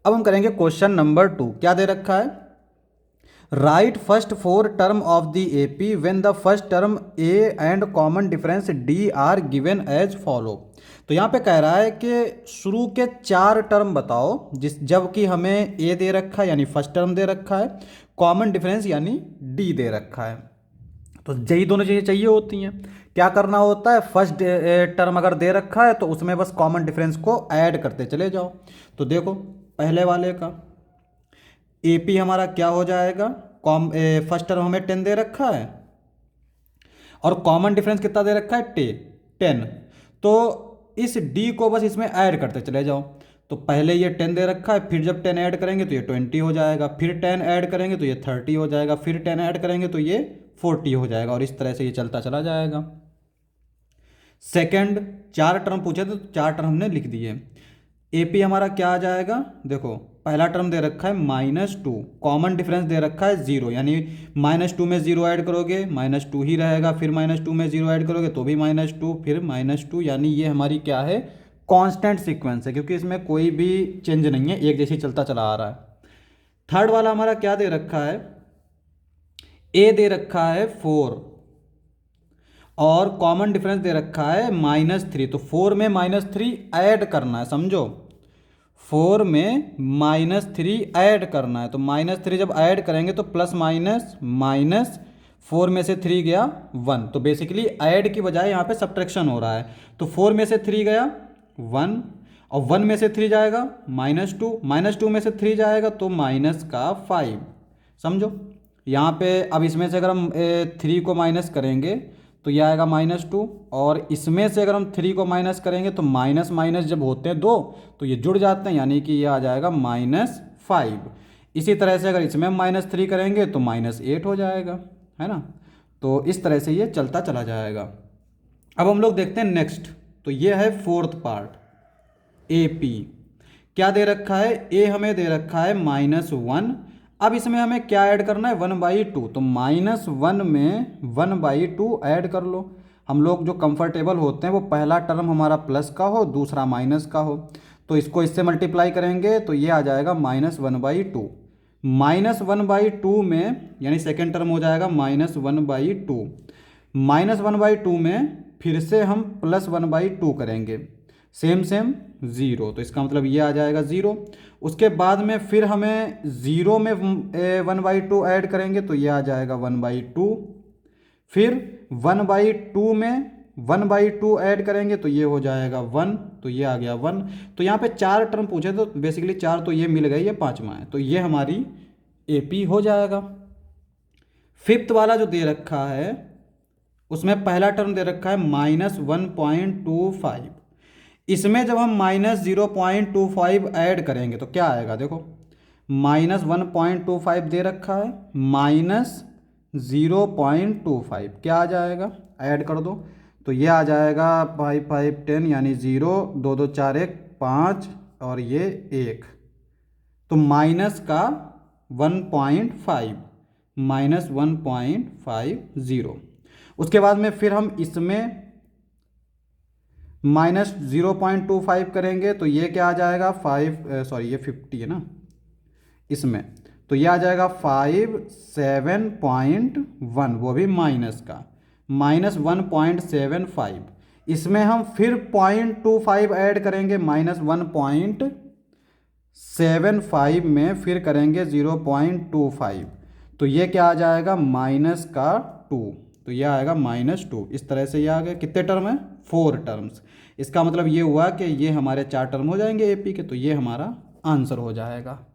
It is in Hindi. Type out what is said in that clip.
अब हम करेंगे क्वेश्चन नंबर 2। क्या दे रखा है? Write first 4 term of the AP when the first term A and common difference D are given as follow. तो यहाँ पे कह रहा है कि शुरू के 4 टर्म बताओ जबकि हमें ए दे रखा है यानी फर्स्ट टर्म दे रखा है, कॉमन डिफरेंस यानी डी दे रखा है। तो यही दोनों चीज़ें चाहिए होती हैं। क्या करना होता है? फर्स्ट टर्म अगर दे रखा है तो उसमें बस कॉमन डिफरेंस को ऐड करते चले जाओ। तो देखो पहले वाले का एपी हमारा क्या हो जाएगा? फर्स्ट टर्म हमें 10 दे रखा है और कॉमन डिफरेंस कितना दे रखा है? 10। तो इस डी को बस इसमें ऐड करते चले जाओ। तो पहले ये 10 दे रखा है, फिर जब 10 ऐड करेंगे तो ये 20 हो जाएगा, फिर 10 ऐड करेंगे तो ये 30 हो जाएगा, फिर 10 ऐड करेंगे तो ये 40 हो जाएगा, और इस तरह से ये चलता चला जाएगा। सेकंड 4 टर्म पूछे तो 4 टर्म हमने लिख दिए। एपी हमारा क्या आ जाएगा? देखो पहला टर्म दे रखा है -2, कॉमन डिफरेंस दे रखा है 0, यानी -2 में 0 ऐड करोगे -2 ही रहेगा, फिर -2 में 0 ऐड करोगे तो भी -2, फिर -2, यानी ये हमारी क्या है? कांस्टेंट सीक्वेंस है, क्योंकि इसमें कोई भी चेंज नहीं है, एक जैसी चलता चला आ रहा है। थर्ड वाला हमारा क्या दे रखा है? ए दे रखा है 4 और कॉमन डिफरेंस दे रखा है -3। तो 4 में -3 ऐड करना है, समझो 4 में -3 ऐड करना है। तो -3 जब ऐड करेंगे तो प्लस माइनस 4 में से 3 गया 1, तो बेसिकली ऐड की बजाय यहाँ पे सब्ट्रैक्शन हो रहा है। तो 4 में से 3 गया 1 और 1 में से 3 जाएगा -2 में से 3 जाएगा तो -5। समझो यहाँ पे अब इसमें से अगर हम 3 को माइनस करेंगे तो यह आएगा -2, और इसमें से अगर हम 3 को माइनस करेंगे तो माइनस माइनस जब होते हैं दो तो ये जुड़ जाते हैं, यानी कि ये आ जाएगा -5। इसी तरह से अगर इसमें हम -3 करेंगे तो -8 हो जाएगा, है ना। तो इस तरह से ये चलता चला जाएगा। अब हम लोग देखते हैं नेक्स्ट। तो ये है फोर्थ पार्ट ए पी। क्या दे रखा है? ए हमें दे रखा है -1। अब इसमें हमें क्या ऐड करना है? 1/2। तो -1 में 1/2 ऐड कर लो। हम लोग जो कंफर्टेबल होते हैं वो पहला टर्म हमारा प्लस का हो, दूसरा माइनस का हो। तो इसको इससे मल्टीप्लाई करेंगे तो ये आ जाएगा -1/2। -1/2 में यानी सेकेंड टर्म हो जाएगा -1/2। -1/2 में फिर से हम +1/2 करेंगे, सेम 0। तो इसका मतलब ये आ जाएगा 0। उसके बाद में फिर हमें 0 में 1/2 ऐड करेंगे तो ये आ जाएगा 1/2। फिर 1/2 में 1/2 ऐड करेंगे तो ये हो जाएगा 1, तो ये आ गया 1। तो यहाँ पे 4 टर्म पूछे तो बेसिकली 4 तो ये मिल गई, ये 5वां है, तो ये हमारी एपी हो जाएगा। फिफ्थ वाला जो दे रखा है उसमें पहला टर्म दे रखा है -1.25। इसमें जब हम -0.25 ऐड करेंगे तो क्या आएगा? देखो -1.25 दे रखा है, -0.25 क्या आ जाएगा? ऐड कर दो तो ये आ जाएगा 5 5 10, यानी 0 2 2 4 1 5 और ये 1। तो माइनस का 1.5 -1.50। उसके बाद में फिर हम इसमें -0.25 करेंगे तो ये क्या आ जाएगा? ये 50 है ना इसमें, तो ये आ जाएगा 57.1, वो भी माइनस का -1.75। इसमें हम फिर 0.25 ऐड करेंगे -1.75 में फिर करेंगे 0.25, तो ये क्या आ जाएगा? -2। तो ये आएगा -2। इस तरह से ये आ गए। कितने टर्म है? 4 टर्म्स। इसका मतलब ये हुआ कि ये हमारे 4 टर्म हो जाएंगे एपी के, तो ये हमारा आंसर हो जाएगा।